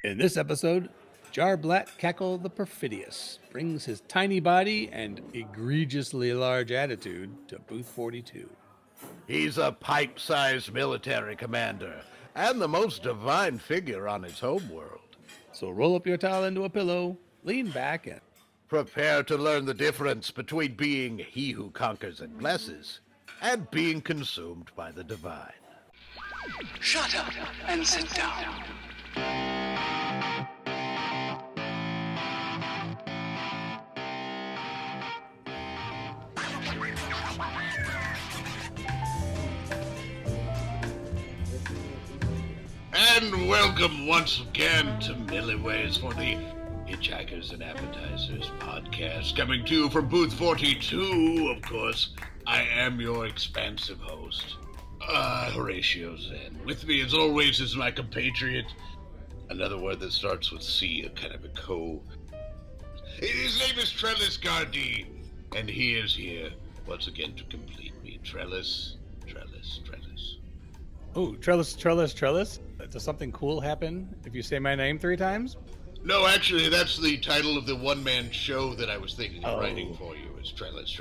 In this episode, Jarblatt Cackle The Perfidious brings his tiny body and egregiously large attitude to Booth 42. He's a pipe-sized military commander and the most divine figure on his homeworld. So roll up your towel into a pillow, lean back, and Prepare to learn the difference between being he who conquers and blesses and being consumed by the divine. Shut up and sit down. And welcome once again to Millyways for the Hitchhikers and Appetizers podcast, coming to you from Booth 42, of course. I am your expansive host, Horatio Zinn. With me, as always, is my compatriot, another word that starts with C, a kind of a co. His name is Trellis Gardeen, and he is here once again to complete me. Trellis. oh, Trellis. Does something cool happen if you say my name 3 times? No, actually, that's the title of the one-man show that I was thinking of writing for you. Is Trellis.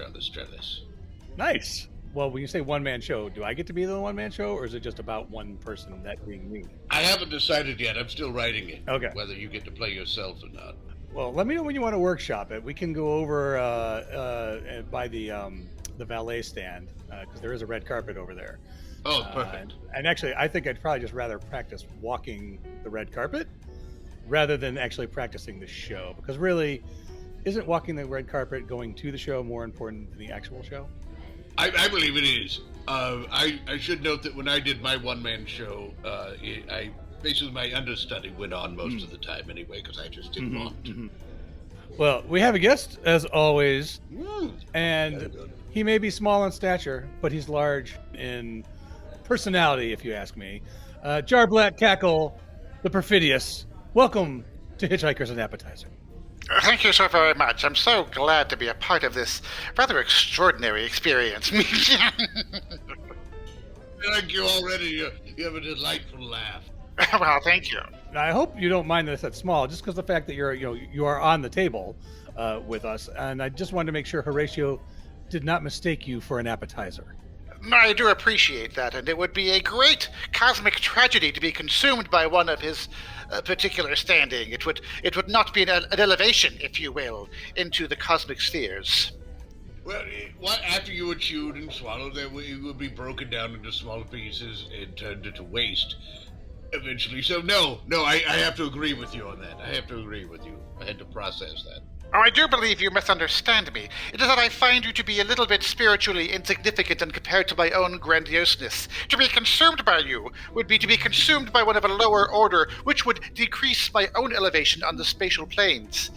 Nice. Well, when you say one-man show, do I get to be the one-man show, or is it just about one person, that being me? I haven't decided yet. I'm still writing it. Okay. Whether you get to play yourself or not. Well, let me know when you want to workshop it. We can go over by the valet stand, because there is a red carpet over there. Oh, perfect. And actually, I think I'd probably just rather practice walking the red carpet rather than actually practicing the show, because really, isn't walking the red carpet, going to the show, more important than the actual show? I believe it is. I should note that when I did my one-man show, basically my understudy went on most of the time anyway, because I just didn't want to. Well, we have a guest, as always, and he may be small in stature, but he's large in personality, if you ask me. Jarblatt Cackle The Perfidious. Welcome to Hitchhikers and Appetizer. Thank you so very much. I'm so glad to be a part of this rather extraordinary experience. Thank you already. You have a delightful laugh. Well, thank you. Now, I hope you don't mind that it's small, just because the fact that you are on the table with us, and I just wanted to make sure Horatio did not mistake you for an appetizer. I do appreciate that, and it would be a great cosmic tragedy to be consumed by one of his particular standing. It would not be an elevation, if you will, into the cosmic spheres. Well, after you were chewed and swallowed, it would be broken down into smaller pieces and turned into waste eventually. So, no, I have to agree with you on that. I had to process that. Oh, I do believe you misunderstand me. It is that I find you to be a little bit spiritually insignificant and compared to my own grandioseness. To be consumed by you would be to be consumed by one of a lower order, which would decrease my own elevation on the spatial planes.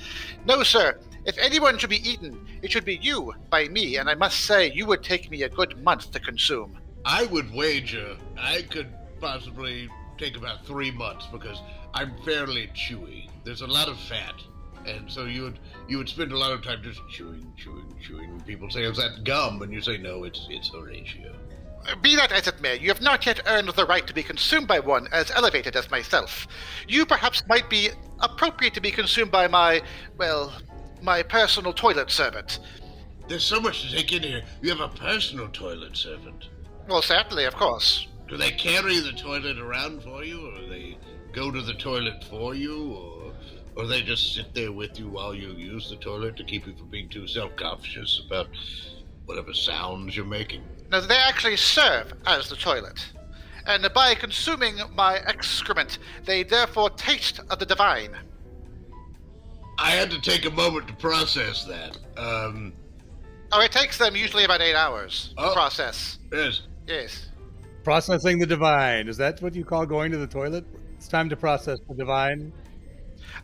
No, sir. If anyone should be eaten, it should be you by me, and I must say you would take me a good month to consume. I would wager I could possibly take about 3 months because I'm fairly chewy. There's a lot of fat. And so you would spend a lot of time just chewing. People say, is that gum? And you say, no, it's Horatio. Be that as it may, you have not yet earned the right to be consumed by one as elevated as myself. You perhaps might be appropriate to be consumed by my personal toilet servant. There's so much to take in here. You have a personal toilet servant. Well, certainly, of course. Do they carry the toilet around for you, or do they go to the toilet for you, or they just sit there with you while you use the toilet to keep you from being too self-conscious about whatever sounds you're making? Now, they actually serve as the toilet. And by consuming my excrement, they therefore taste of the divine. I had to take a moment to process that. It takes them usually about 8 hours to process. Yes. Processing the divine. Is that what you call going to the toilet? It's time to process the divine.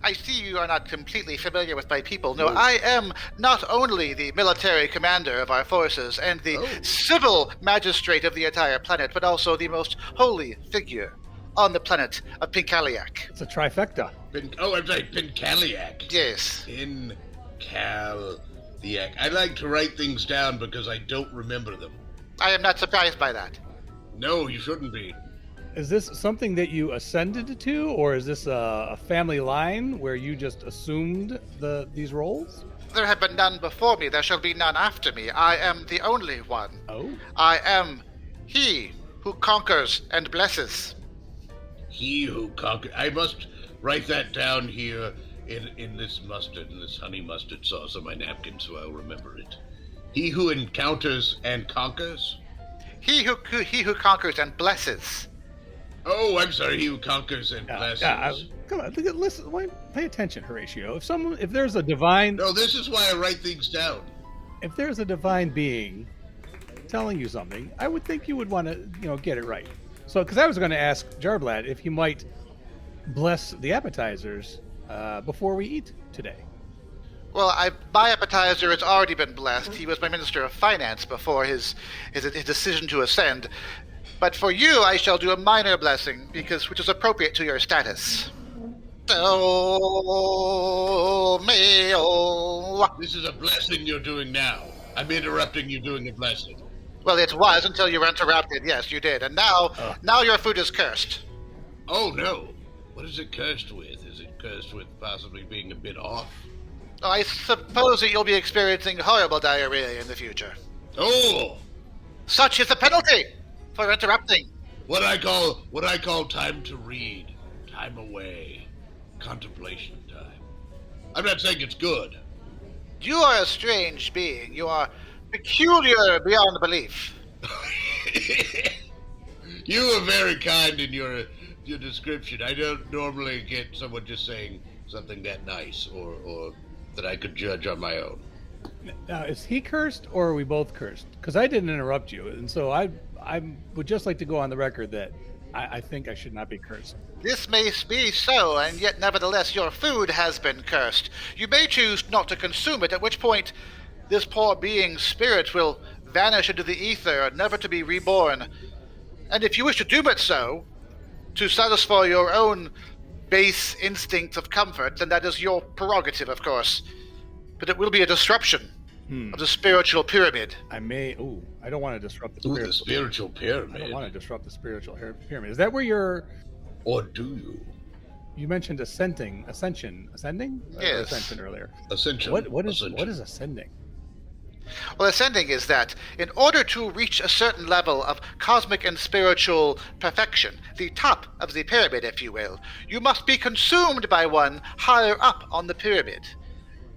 I see you are not completely familiar with my people. No, I am not only the military commander of our forces and the civil magistrate of the entire planet, but also the most holy figure on the planet of Pinkaliak. It's a trifecta. I'm sorry, Pinkaliak. Yes. Pinkaliak. I like to write things down because I don't remember them. I am not surprised by that. No, you shouldn't be. Is this something that you ascended to, or is this a family line where you just assumed these roles? There have been none before me, there shall be none after me. I am the only one. Oh. I am he who conquers and blesses. He who conquers. I must write that down here in this mustard, in this honey mustard sauce on my napkin, so I'll remember it. He who encounters and conquers? He who conquers and blesses. Oh, I'm sorry, he who conquers and blesses. Come on, listen, pay attention, Horatio. If there's a divine... No, this is why I write things down. If there's a divine being telling you something, I would think you would want to, get it right. So, because I was going to ask Jarblatt if he might bless the appetizers before we eat today. Well, my appetizer has already been blessed. He was my Minister of Finance before his decision to ascend. But for you, I shall do a minor blessing, which is appropriate to your status. Oh, me, oh. This is a blessing you're doing now. I'm interrupting you doing a blessing. Well, it was until you were interrupted. Yes, you did. And now your food is cursed. Oh, no. What is it cursed with? Is it cursed with possibly being a bit off? Oh, I suppose that you'll be experiencing horrible diarrhea in the future. Oh! Such is the penalty for interrupting. What I call time to read, time away, contemplation time. I'm not saying it's good. You are a strange being. You are peculiar beyond belief. You are very kind in your description. I don't normally get someone just saying something that nice or that I could judge on my own. Now, is he cursed or are we both cursed? Because I didn't interrupt you, and so I would just like to go on the record that I think I should not be cursed. This may be so, and yet nevertheless your food has been cursed. You may choose not to consume it, at which point this poor being's spirit will vanish into the ether, never to be reborn. And if you wish to doom it so, to satisfy your own base instinct of comfort, then that is your prerogative, of course. But it will be a disruption of the spiritual pyramid. I don't want to disrupt the the spiritual pyramid. I don't want to disrupt the spiritual pyramid. Is that where you're... Or do you? You mentioned ascending? Yes. Ascension earlier. Ascension. What is ascending? Well, ascending is that in order to reach a certain level of cosmic and spiritual perfection, the top of the pyramid, if you will, you must be consumed by one higher up on the pyramid.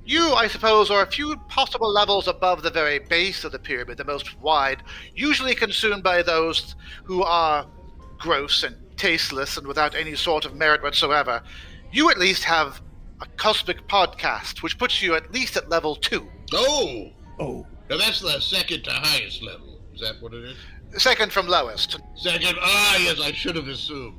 You, I suppose, are a few possible levels above the very base of the pyramid, the most wide, usually consumed by those who are gross and tasteless and without any sort of merit whatsoever. You at least have a cosmic podcast, which puts you at least at level 2. Oh. Now that's the second to highest level. Is that what it is? Second from lowest. Second? Yes, I should have assumed.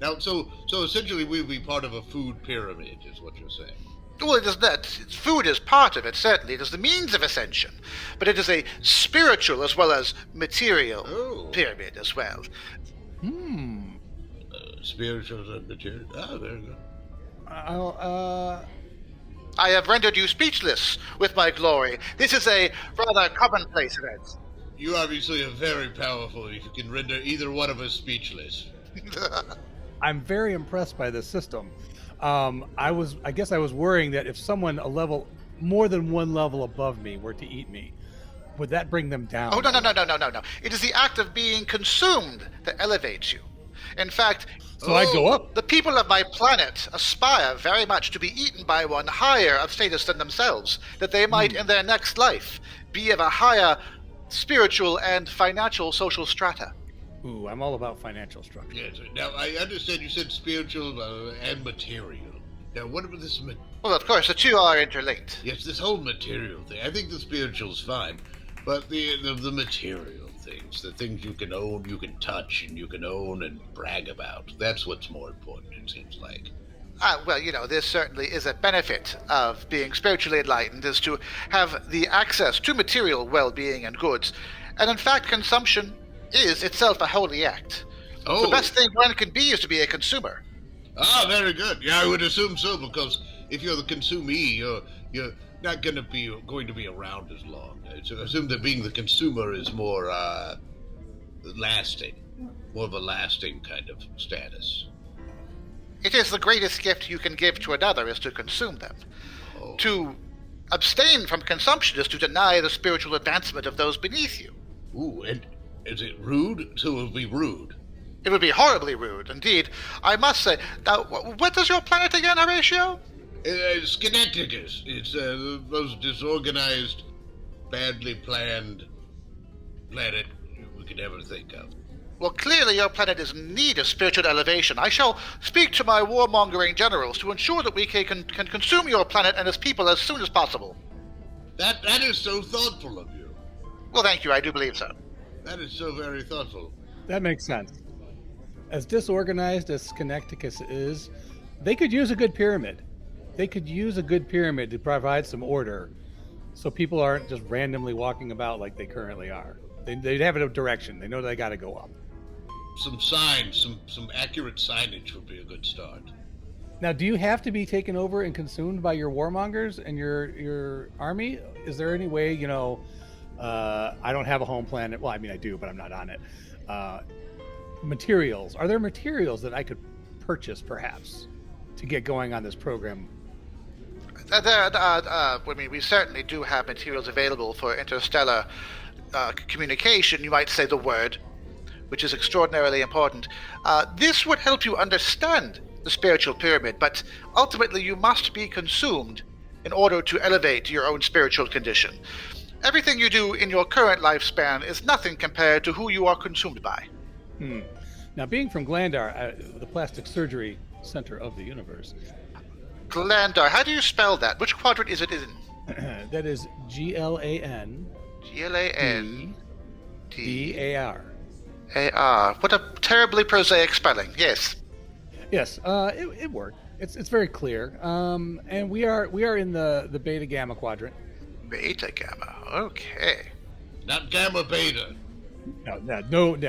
Now, so essentially we would be part of a food pyramid, is what you're saying. Well, it is that. Food is part of it, certainly. It is the means of ascension. But it is a spiritual as well as material pyramid as well. Spiritual and material. Very good. I have rendered you speechless with my glory. This is a rather commonplace event. You obviously are very powerful if you can render either one of us speechless. I'm very impressed by this system. I guess I was worrying that if someone more than one level above me were to eat me, would that bring them down? Oh, no. It is the act of being consumed that elevates you. In fact... So I go up. The people of my planet aspire very much to be eaten by one higher of status than themselves, that they might, in their next life, be of a higher spiritual and financial social strata. Ooh, I'm all about financial structure. Yes. Now, I understand you said spiritual and material. Now, what about this... Well, of course, the two are interlinked. Yes, this whole material thing. I think the spiritual's fine, but the material things, the things you can own, you can touch, and you can own and brag about, that's what's more important, it seems like. Well, this certainly is a benefit of being spiritually enlightened, is to have the access to material well-being and goods. And in fact, consumption is itself a holy act. The best thing one can be is to be a consumer. Very good. Yeah, I would assume so, because if you're the consumee, you're not going to be around as long. So I assume that being the consumer is more lasting. more of a lasting kind of status. It is the greatest gift you can give to another is to consume them. Oh. To abstain from consumption is to deny the spiritual advancement of those beneath you. Ooh, and is it rude? So it would be rude. It would be horribly rude, indeed. I must say, now, what is your planet again, Horatio? Skeneticus. It's the most disorganized, badly planned planet we could ever think of. Well, clearly your planet is in need of spiritual elevation. I shall speak to my warmongering generals to ensure that we can consume your planet and its people as soon as possible. That is so thoughtful of you. Well, thank you. I do believe so. That is so very thoughtful. That makes sense. As disorganized as Connecticus is, they could use a good pyramid. They could use a good pyramid to provide some order so people aren't just randomly walking about like they currently are. They'd have a direction. They know they got to go up. Some signs, some accurate signage would be a good start. Now, do you have to be taken over and consumed by your warmongers and your army? Is there any way, I don't have a home planet. Well, I mean, I do, but I'm not on it. Materials. Are there materials that I could purchase, perhaps, to get going on this program? We certainly do have materials available for interstellar communication. You might say the word, which is extraordinarily important. This would help you understand the spiritual pyramid, but ultimately you must be consumed in order to elevate your own spiritual condition. Everything you do in your current lifespan is nothing compared to who you are consumed by. Now, being from Glandar, the plastic surgery center of the universe. Glandar, how do you spell that? Which quadrant is it in? That is Glan. Glandar. AR. What a terribly prosaic spelling. Yes. Yes, it worked. It's very clear. And we are in the beta gamma quadrant. Beta gamma. Okay. Not gamma beta. No, don't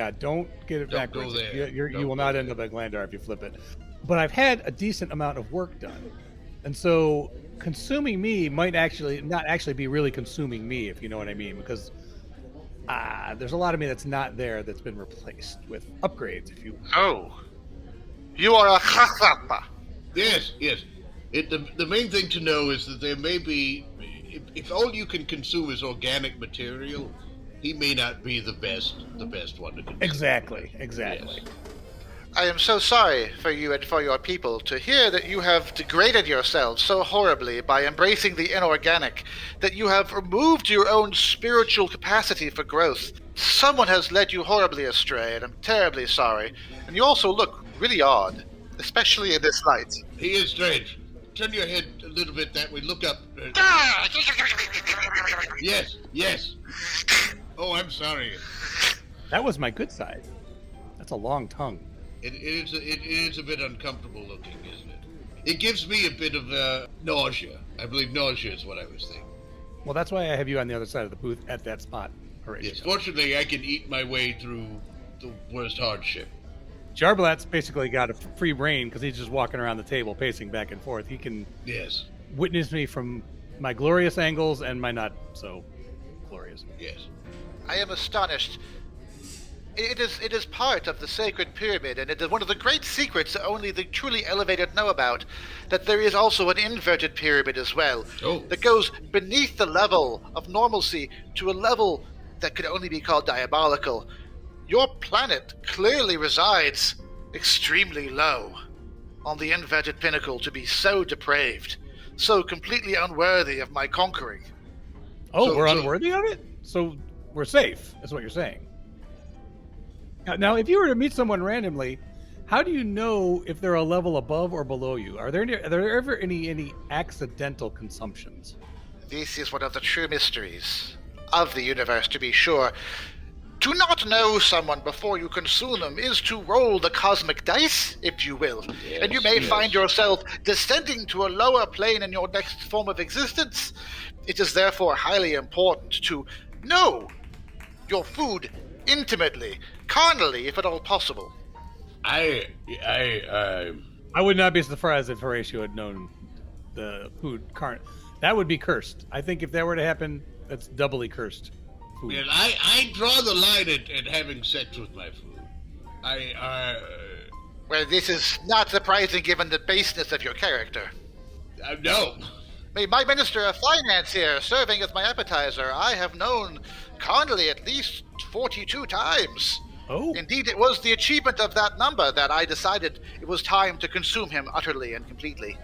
get it Don't backwards. go there. You will not end up at Glandar if you flip it. But I've had a decent amount of work done, and so consuming me might not actually be really consuming me, if you know what I mean, because there's a lot of me that's not there that's been replaced with upgrades, if you will. Oh. You are a chachapa. Yes. The main thing to know is that there may be, if all you can consume is organic material, he may not be the best one to consume. Exactly. Yes. I am so sorry for you and for your people to hear that you have degraded yourselves so horribly by embracing the inorganic, that you have removed your own spiritual capacity for growth. Someone has led you horribly astray, and I'm terribly sorry. And you also look really odd, especially in this light. He is strange. Turn your head a little bit that way. Look up. Yes. Oh, I'm sorry. That was my good side. That's a long tongue. It is a bit uncomfortable looking, isn't it? It gives me a bit of nausea. I believe nausea is what I was thinking. Well, that's why I have you on the other side of the booth at that spot, Horatio. Yes, fortunately, I can eat my way through the worst hardship. Jarblatt's basically got a free brain because he's just walking around the table, pacing back and forth. He can witness me from my glorious angles and my not so glorious. Yes. I am astonished. It is part of the sacred pyramid, and it is one of the great secrets that only the truly elevated know about, that there is also an inverted pyramid as well, that goes beneath the level of normalcy to a level that could only be called diabolical. Your planet clearly resides extremely low on the inverted pinnacle to be so depraved, so completely unworthy of my conquering. Oh, we're unworthy of it? So we're safe, is what you're saying. Now, if you were to meet someone randomly, how do you know if they're a level above or below you? Are there ever any accidental consumptions? This is one of the true mysteries of the universe, to be sure. To not know someone before you consume them is to roll the cosmic dice, if you will. Yes, and you may find yourself descending to a lower plane in your next form of existence. It is therefore highly important to know your food intimately, carnally, if at all possible. I would not be surprised if Horatio had known the food that would be cursed. I think if that were to happen, that's doubly cursed food. I draw the line at having sex with my food. Well, this is not surprising given the baseness of your character. No. My Minister of Finance here, serving as my appetizer, I have known Connolly at least 42 times. Oh. Indeed, it was the achievement of that number that I decided it was time to consume him utterly and completely.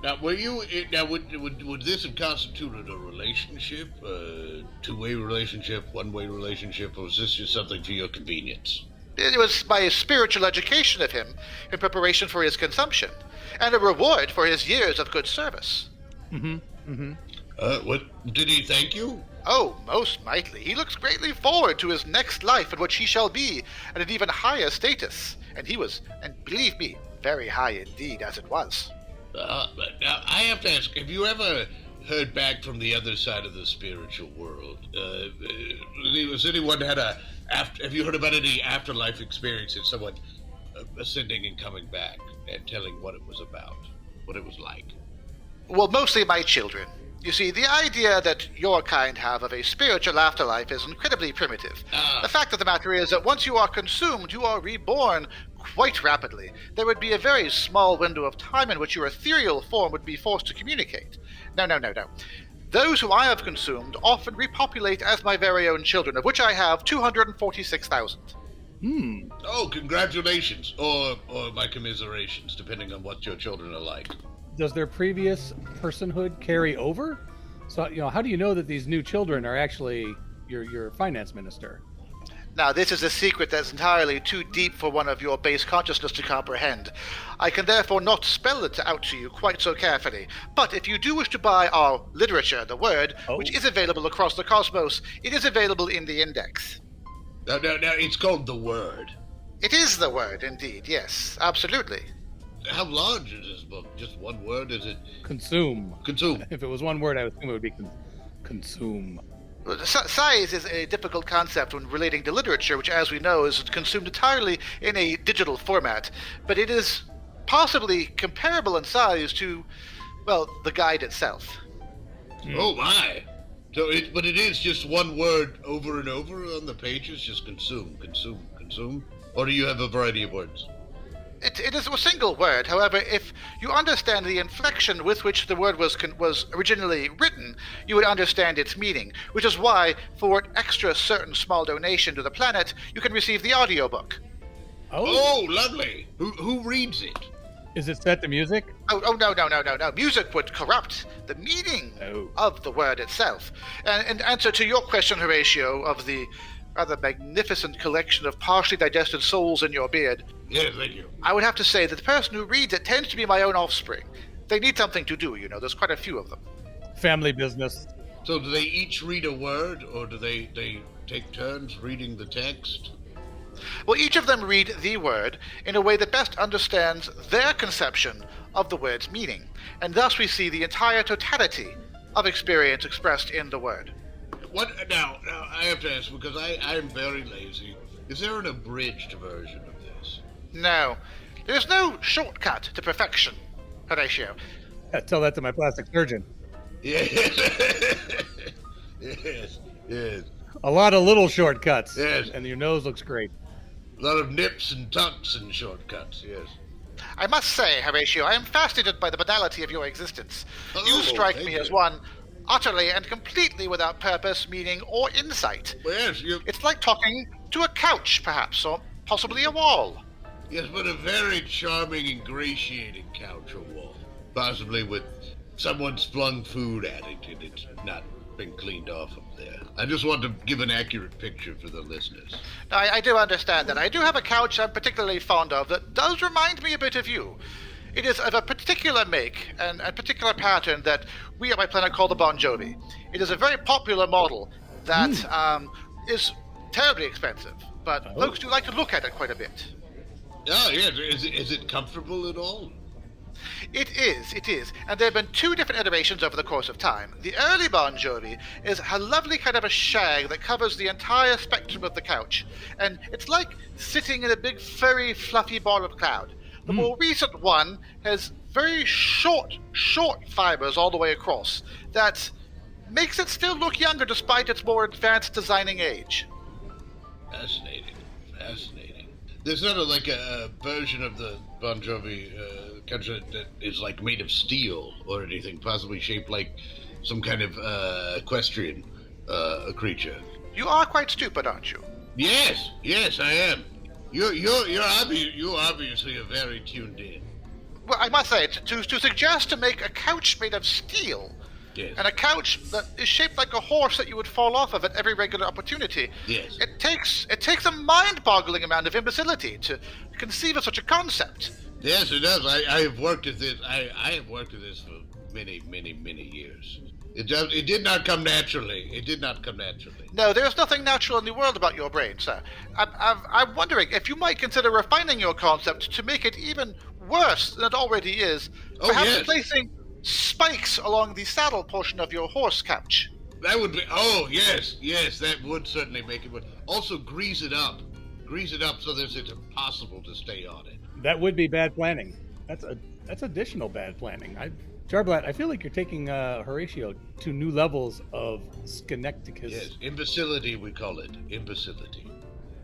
Now, would this have constituted a relationship, a two-way relationship, one-way relationship, or was this just something for your convenience? It was my spiritual education of him in preparation for his consumption, and a reward for his years of good service. What, did he thank you? Oh, most mightily. He looks greatly forward to his next life, in which he shall be at an even higher status. And he was, and believe me, very high indeed, as it was. But now, I have to ask, have you ever heard back from the other side of the spiritual world? Has anyone had have you heard about any afterlife experiences, someone ascending and coming back and telling what it was about, what it was like? Well, mostly my children. You see, the idea that your kind have of a spiritual afterlife is incredibly primitive. The fact of the matter is that once you are consumed, you are reborn quite rapidly. There would be a very small window of time in which your ethereal form would be forced to communicate. No. Those who I have consumed often repopulate as my very own children, of which I have 246,000. Oh, congratulations, or my commiserations, depending on what your children are like. Does their previous personhood carry over? So, how do you know that these new children are actually your finance minister? Now, this is a secret that's entirely too deep for one of your base consciousness to comprehend. I can therefore not spell it out to you quite so carefully. But if you do wish to buy our literature, the Word, which is available across the cosmos, it is available in the Index. No, it's called the Word. It is the Word, indeed, yes, absolutely. How large is this book? Just one word? Is it? Consume. Consume. If it was one word, I would assume it would be consume. Size is a difficult concept when relating to literature, which, as we know, is consumed entirely in a digital format. But it is possibly comparable in size to, well, the guide itself. Oh, my. But it is just one word over and over on the pages? Just consume. Or do you have a variety of words? It is a single word. However, if you understand the inflection with which the word was originally written, you would understand its meaning, which is why, for an extra certain small donation to the planet, you can receive the audiobook. Oh, lovely. Who reads it? Is it set to music? Oh, no. Music would corrupt the meaning of the word itself. And in answer to your question, Horatio, of the rather magnificent collection of partially digested souls in your beard. Yes, thank you. I would have to say that the person who reads it tends to be my own offspring. They need something to do, there's quite a few of them. Family business. So do they each read a word, or do they take turns reading the text? Well, each of them read the word in a way that best understands their conception of the word's meaning, and thus we see the entire totality of experience expressed in the word. What now? I have to ask, because I'm very lazy. Is there an abridged version of this? No. There's no shortcut to perfection, Horatio. Tell that to my plastic surgeon. Yes. Yes. A lot of little shortcuts. Yes. And your nose looks great. A lot of nips and tucks and shortcuts, yes. I must say, Horatio, I am fascinated by the banality of your existence. You strike me as one utterly and completely without purpose, meaning, or insight. Well, yes, It's like talking to a couch, perhaps, or possibly a wall. Yes, but a very charming, ingratiating couch or wall. Possibly with someone flung food at it and it's not been cleaned off up there. I just want to give an accurate picture for the listeners. I do understand that. I do have a couch I'm particularly fond of that does remind me a bit of you. It is of a particular make and a particular pattern that we at my planet call the Bon Jovi. It is a very popular model that is terribly expensive, but folks do like to look at it quite a bit. Oh, yes. Is it comfortable at all? It is. And there have been two different iterations over the course of time. The early Bon Jovi is a lovely kind of a shag that covers the entire spectrum of the couch. And it's like sitting in a big, furry, fluffy ball of cloud. The more recent one has very short fibers all the way across that makes it still look younger despite its more advanced designing age. Fascinating. There's not a version of the Bon Jovi country that is like made of steel or anything, possibly shaped like some kind of equestrian creature. You are quite stupid, aren't you? Yes, I am. You obviously are very tuned in. Well, I must say, to suggest to make a couch made of steel, Yes. and a couch that is shaped like a horse that you would fall off of at every regular opportunity. Yes. It takes a mind-boggling amount of imbecility to conceive of such a concept. Yes, it does. I have worked at this. I have worked at this for many years. It did not come naturally. It did not come naturally. No, there's nothing natural in the world about your brain, sir. I'm wondering if you might consider refining your concept to make it even worse than it already is. Oh, Perhaps yes. placing spikes along the saddle portion of your horse couch. That would be. Oh, yes, that would certainly make it work. Also, grease it up so that it's impossible to stay on it. That would be bad planning. That's additional bad planning. Jarblatt, I feel like you're taking Horatio to new levels of Schenecticus. Yes, imbecility we call it. Imbecility.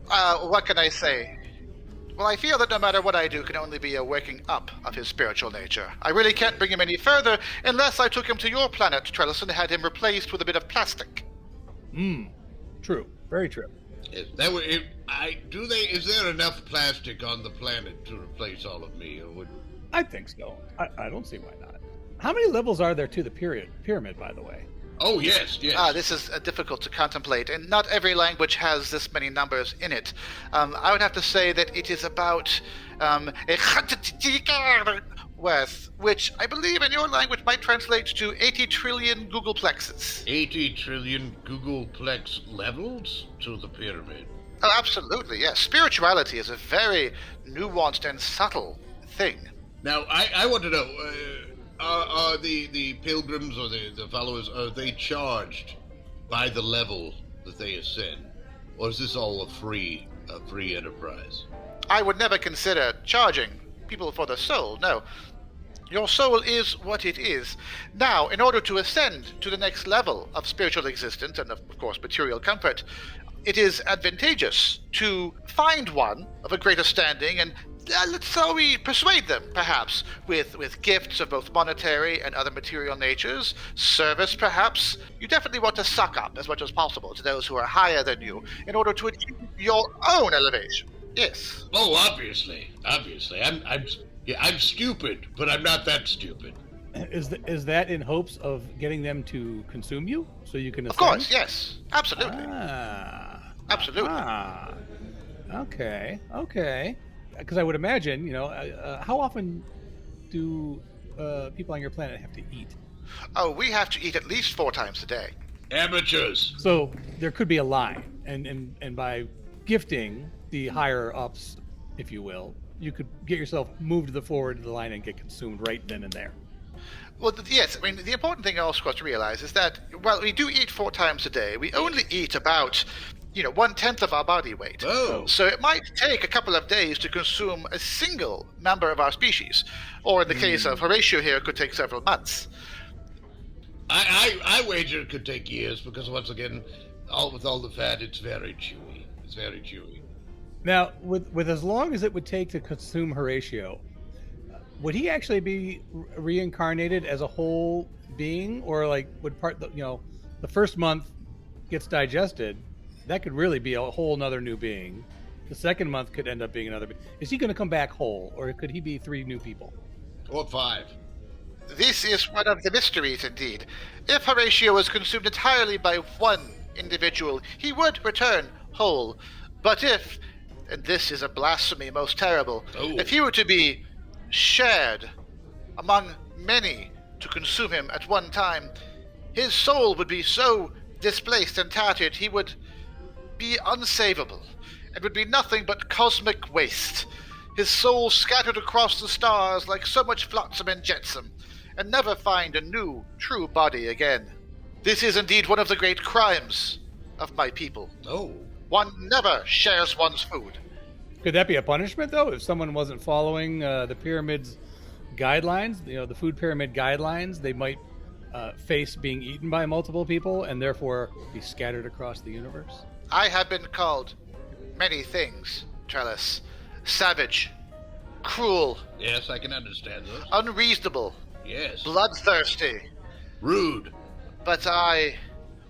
What can I say? Well, I feel that no matter what I do can only be a working up of his spiritual nature. I really can't bring him any further unless I took him to your planet, Trellis, and had him replaced with a bit of plastic. True. Very true. Yes, that would. Is there enough plastic on the planet to replace all of me, or would? I think so. I don't see why not. How many levels are there to the pyramid, by the way? Oh, yes. This is difficult to contemplate, and not every language has this many numbers in it. I would have to say that it is about worth, which I believe in your language might translate to 80 trillion Googleplexes. 80 trillion Googleplex levels to the pyramid. Oh, absolutely, yes. Spirituality is a very nuanced and subtle thing. Now, I want to know, are the pilgrims or the followers, are they charged by the level that they ascend? Or is this all a free enterprise? I would never consider charging people for the soul, no. Your soul is what it is. Now, in order to ascend to the next level of spiritual existence and, of course, material comfort, it is advantageous to find one of a greater standing and so we persuade them, perhaps, with gifts of both monetary and other material natures, service, perhaps. You definitely want to suck up as much as possible to those who are higher than you in order to achieve your own elevation. Yes. Oh, obviously. I'm stupid, but I'm not that stupid. Is that in hopes of getting them to consume you so you can ascend? Of course, yes. Absolutely. Absolutely. Okay. Because I would imagine, how often do people on your planet have to eat? Oh, we have to eat at least 4 times a day. Amateurs. So there could be a line, and by gifting the higher ups, if you will, you could get yourself moved to the forward of the line and get consumed right then and there. Well, yes, I mean, the important thing also to realize is that while we do eat 4 times a day, we only eat about 1/10 of our body weight. Oh. So it might take a couple of days to consume a single member of our species. Or in the case of Horatio here, it could take several months. I wager it could take years because, once again, with all the fat, it's very chewy. It's very chewy. Now, with as long as it would take to consume Horatio, would he actually be reincarnated as a whole being? Or, would the first month gets digested, that could really be a whole nother new being. The second month could end up being another being. Is he going to come back whole, or could he be 3 new people? Or 5. This is one of the mysteries, indeed. If Horatio was consumed entirely by one individual, he would return whole. But if, and this is a blasphemy most terrible, if he were to be shared among many to consume him at one time, his soul would be so displaced and tattered he would be unsavable, and would be nothing but cosmic waste, his soul scattered across the stars like so much flotsam and jetsam, and never find a new, true body again. This is indeed one of the great crimes of my people. Oh. One never shares one's food. Could that be a punishment, though, if someone wasn't following the pyramid's guidelines, the food pyramid guidelines? They might face being eaten by multiple people and therefore be scattered across the universe? I have been called many things, Trellis. savage, cruel, Yes, I can understand those. unreasonable, Yes. bloodthirsty. Rude. But I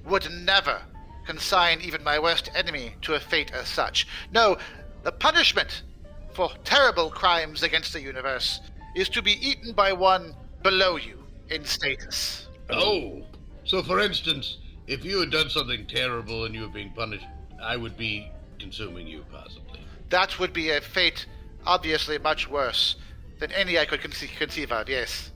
would never consign even my worst enemy to a fate as such. No, the punishment for terrible crimes against the universe is to be eaten by one below you in status. Oh. So, for instance, if you had done something terrible and you were being punished, I would be consuming you, possibly. That would be a fate obviously much worse than any I could conceive of, yes.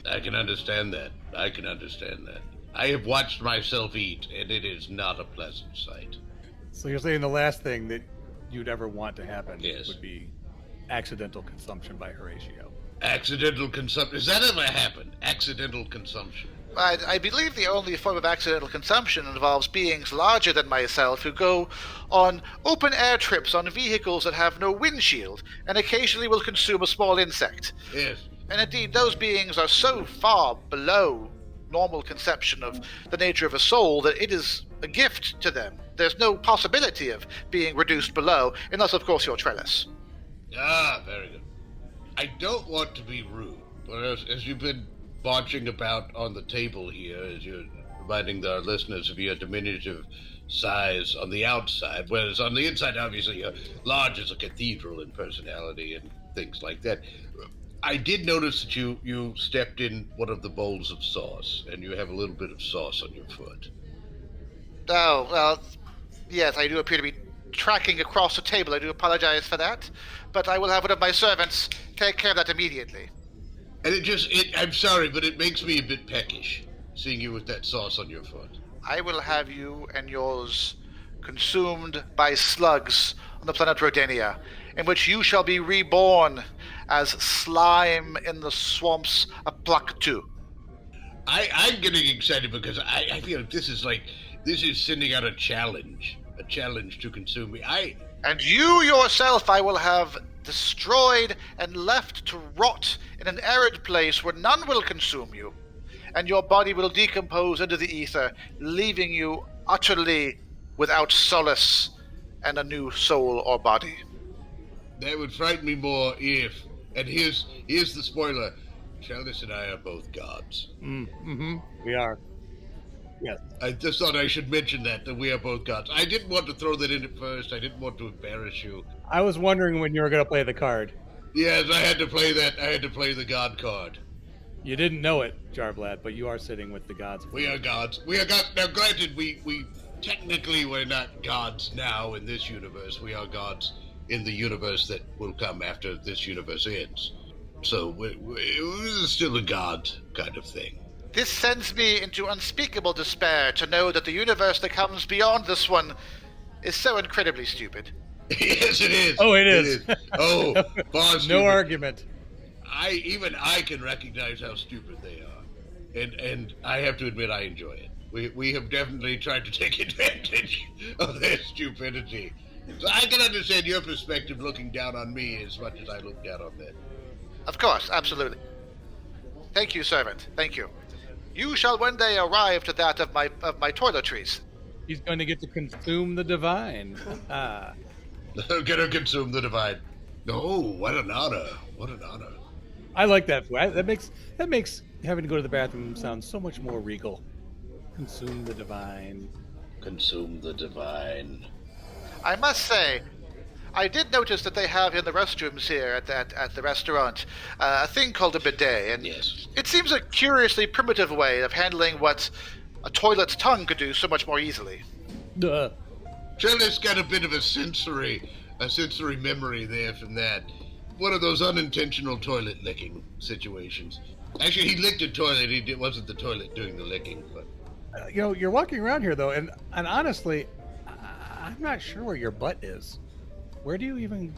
I can understand that. I can understand that. I have watched myself eat, and it is not a pleasant sight. So you're saying the last thing that you'd ever want to happen Yes. would be accidental consumption by Horatio. Accidental consumption. Does that ever happen? Accidental consumption. I believe the only form of accidental consumption involves beings larger than myself who go on open-air trips on vehicles that have no windshield and occasionally will consume a small insect. Yes. And indeed, those beings are so far below normal conception of the nature of a soul that it is a gift to them. There's no possibility of being reduced below, unless, of course, you're Trellis. Ah, very good. I don't want to be rude, but as you've been marching about on the table here, as you're reminding our listeners of your diminutive size on the outside, whereas on the inside, obviously, you're large as a cathedral in personality and things like that. I did notice that you stepped in one of the bowls of sauce, and you have a little bit of sauce on your foot. Oh, well, yes, I do appear to be tracking across the table. I do apologize for that, but I will have one of my servants take care of that immediately. And I'm sorry, but it makes me a bit peckish, seeing you with that sauce on your foot. I will have you and yours consumed by slugs on the planet Rodenia, in which you shall be reborn as slime in the swamps of Plaktu. I'm getting excited because I feel like this is sending out a challenge to consume me. And you yourself I will have destroyed and left to rot in an arid place where none will consume you, and your body will decompose into the ether, leaving you utterly without solace and a new soul or body. That would frighten me more if, and here's the spoiler, Trellis and I are both gods. We are. Yes. I just thought I should mention that we are both gods. I didn't want to throw that in at first. I didn't want to embarrass you. I was wondering when you were going to play the card. Yes, I had to play that. I had to play the god card. You didn't know it, Jarblatt, but you are sitting with the gods. We are gods. We are gods. Now, granted, we technically we're not gods now in this universe. We are gods in the universe that will come after this universe ends. So we're still a god kind of thing. This sends me into unspeakable despair to know that the universe that comes beyond this one is so incredibly stupid. Yes, it is. Oh, it is. Oh, far No stupid. argument. Even I can recognize how stupid they are, and I have to admit I enjoy it. We have definitely tried to take advantage of their stupidity. So I can understand your perspective looking down on me as much as I look down on them. Of course, absolutely. Thank you, servant. Thank you. You shall one day arrive to that of my toiletries. He's going to get to consume the divine. Gonna consume the divine. Oh, what an honor! What an honor! I like that. That makes having to go to the bathroom sound so much more regal. Consume the divine. Consume the divine. I must say, I did notice that they have in the restrooms here at the restaurant a thing called a bidet, and Yes. it seems a curiously primitive way of handling what a toilet's tongue could do so much more easily. Duh. Trellis got a bit of a sensory memory there from that. One of those unintentional toilet licking situations. Actually, he licked a toilet. It wasn't the toilet doing the licking, but You're walking around here though, and honestly, I'm not sure where your butt is. Where do you even,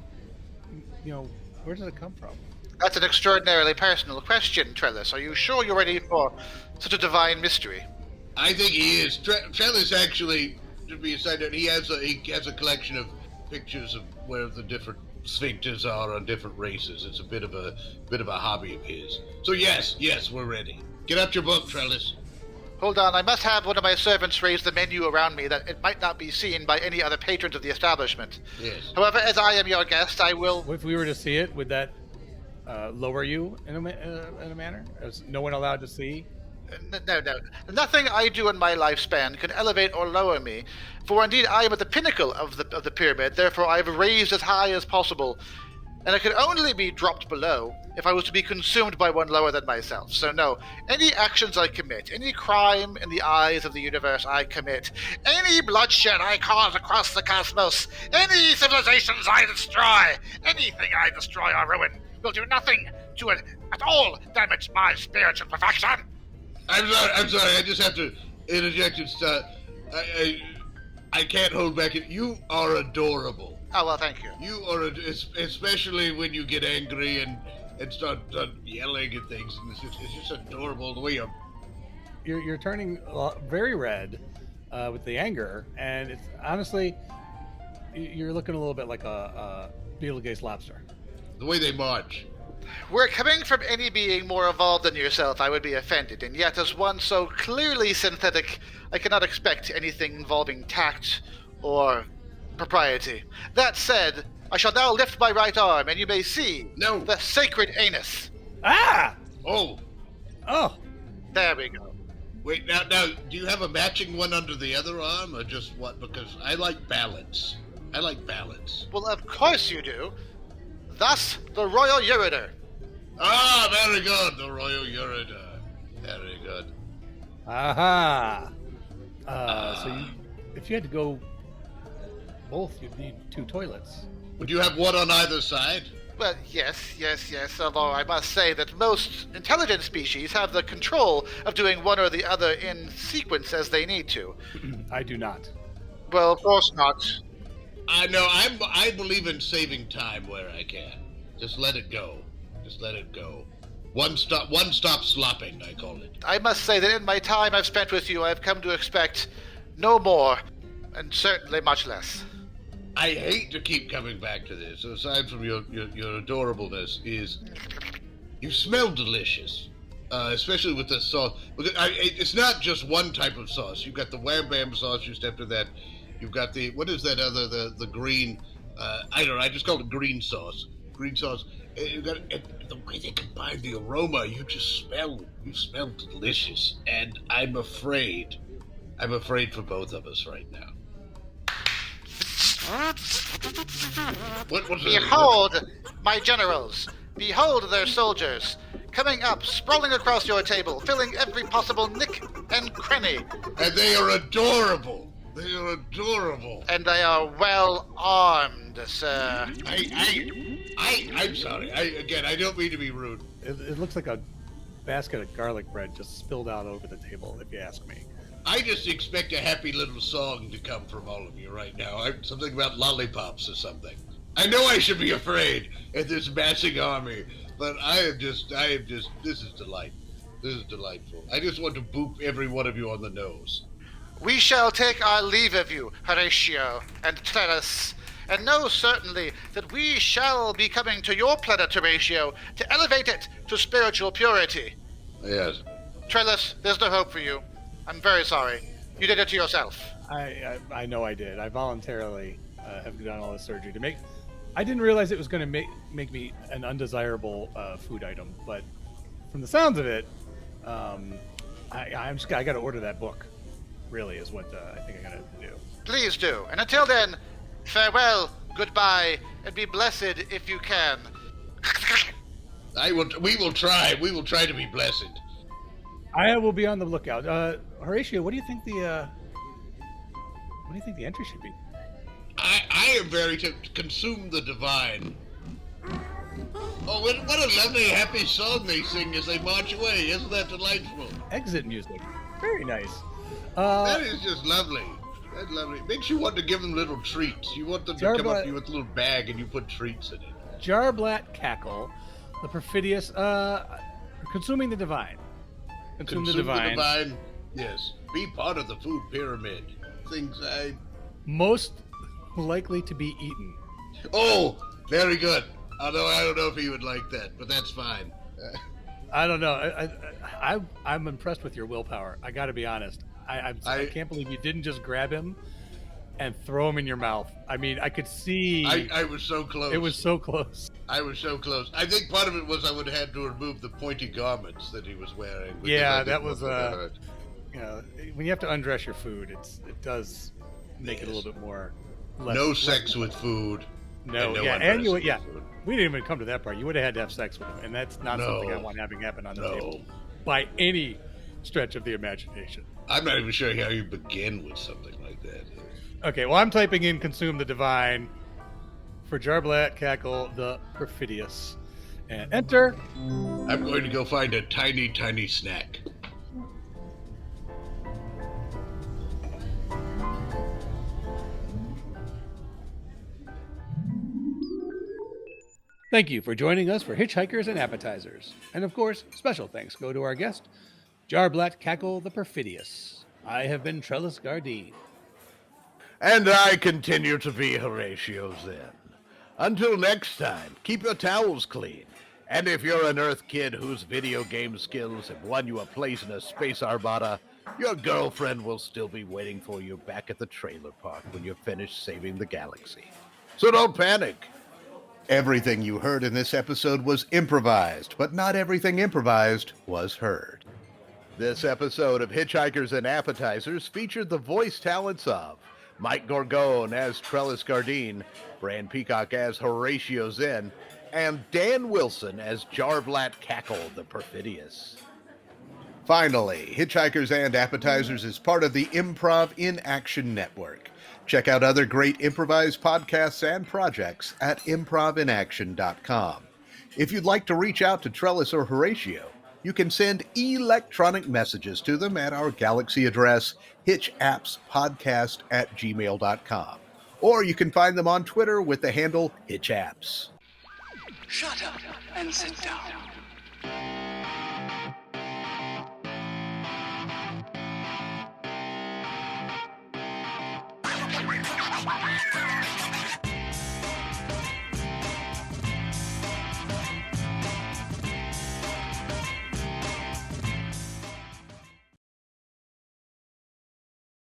where does it come from? That's an extraordinarily personal question, Trellis. Are you sure you're ready for such a divine mystery? I think he is. Trellis actually, to be a side note, he has a collection of pictures of where the different sphincters are on different races. It's a bit of a hobby of his. So yes, we're ready. Get out your book, Trellis. Hold on, I must have one of my servants raise the menu around me that it might not be seen by any other patrons of the establishment. Yes. However, as I am your guest, I will... If we were to see it, would that lower you in a manner? Is no one allowed to see? No. Nothing I do in my lifespan can elevate or lower me, for indeed I am at the pinnacle of the pyramid, therefore I have raised as high as possible, and I can only be dropped below if I was to be consumed by one lower than myself. So no, any actions I commit, any crime in the eyes of the universe I commit, any bloodshed I cause across the cosmos, any civilizations I destroy, anything I destroy or ruin will do nothing to it at all damage my spiritual perfection. I'm sorry. I just have to interject and start. I can't hold back. You are adorable. Oh, well, thank you. You are, especially when you get angry and start yelling at things. And it's just adorable the way You're turning very red with the anger, and it's honestly, you're looking a little bit like a Betelgeuse lobster. the way they march. Were it coming from any being more evolved than yourself, I would be offended, and yet as one so clearly synthetic, I cannot expect anything involving tact or propriety. That said, I shall now lift my right arm, and you may see the sacred anus. Ah! Oh, There we go. wait, now, do you have a matching one under the other arm, or just what? Because I like balance. Well, of course you do. Thus, the royal ureter. Ah, very good, the royal ureter. Very good. Aha! So if you had to go both, you'd need 2 toilets. Would you have one on either side? Well, yes, although I must say that most intelligent species have the control of doing one or the other in sequence as they need to. I do not. Well, of course not. No, I believe in saving time where I can. Just let it go. One stop slopping, I call it. I must say that in my time I've spent with you, I've come to expect no more, and certainly much less. I hate to keep coming back to this. Aside from your adorableness, is you smell delicious, especially with the sauce. It's not just one type of sauce. You've got the wham bam sauce. Just after that, you've got what is that other the green? I don't know. I just call it green sauce. Green sauce. You got the way they combine the aroma. You smell delicious, and I'm afraid for both of us right now. Behold my generals. Behold their soldiers. Coming up, sprawling across your table, filling every possible nick and cranny. And they are adorable. And they are well armed, sir. I'm sorry. I don't mean to be rude. It looks like a basket of garlic bread just spilled out over the table, if you ask me. I just expect a happy little song to come from all of you right now. Something about lollipops or something. I know I should be afraid at this massing army, but this is delightful. I just want to boop every one of you on the nose. We shall take our leave of you, Horatio and Trellis, and know certainly that we shall be coming to your planet, Horatio, to elevate it to spiritual purity. Yes. Trellis, there's no hope for you. I'm very sorry. You did it to yourself. I know I did. I voluntarily have done all this surgery to make. I didn't realize it was going to make me an undesirable food item, but from the sounds of it, I got to order that book. Really, is what I think I got to do. Please do. And until then, farewell, goodbye, and be blessed if you can. We will try. We will try to be blessed. I will be on the lookout. Horatio, what do you think the entry should be? I am very tempted to consume the divine. Oh, what a lovely, happy song they sing as they march away. Isn't that delightful? Exit music. Very nice. That is just lovely. That's lovely. It makes you want to give them little treats. You want them to come up to you with a little bag and you put treats in it. Jarblatt Cackle The Perfidious. Consuming the divine. Consume the divine. Yes. Be part of the food pyramid. Things I... Most likely to be eaten. Oh, very good. Although I don't know if he would like that, but that's fine. I don't know. I'm impressed with your willpower. I got to be honest. I can't believe you didn't just grab him and throw him in your mouth. I mean, I could see. I was so close. It was so close. I was so close. I think part of it was I would have had to remove the pointy garments that he was wearing. Yeah, that was when you have to undress your food, it does make it a little bit more. No sex with food. No, and you, we didn't even come to that part. You would have had to have sex with him, and that's not something I want having happen on the table by any stretch of the imagination. I'm not even sure how you begin with something like that. Okay, well, I'm typing in "consume the divine" for Jarblatt Cackle the Perfidious, and enter. I'm going to go find a tiny, tiny snack. Thank you for joining us for Hitchhikers and Appetizers. And of course, special thanks go to our guest, Jarblatt Cackle the Perfidious. I have been Trellis Gardeen. And I continue to be Horatio Zinn. Until next time, keep your towels clean. And if you're an Earth kid whose video game skills have won you a place in a space armada, your girlfriend will still be waiting for you back at the trailer park when you're finished saving the galaxy. So don't panic. Everything you heard in this episode was improvised, but not everything improvised was heard. This episode of Hitchhikers and Appetizers featured the voice talents of Mike Gorgone as Trellis Gardeen, Bran Peacock as Horatio Zinn, and Dan Wilson as Jarblatt Cackle the Perfidious. Finally, Hitchhikers and Appetizers is part of the Improv in Action Network. Check out other great improvised podcasts and projects at improvinaction.com. If you'd like to reach out to Trellis or Horatio, you can send electronic messages to them at our Galaxy address, hitchappspodcast@gmail.com. Or you can find them on Twitter with the handle hitchapps. Shut up and sit down.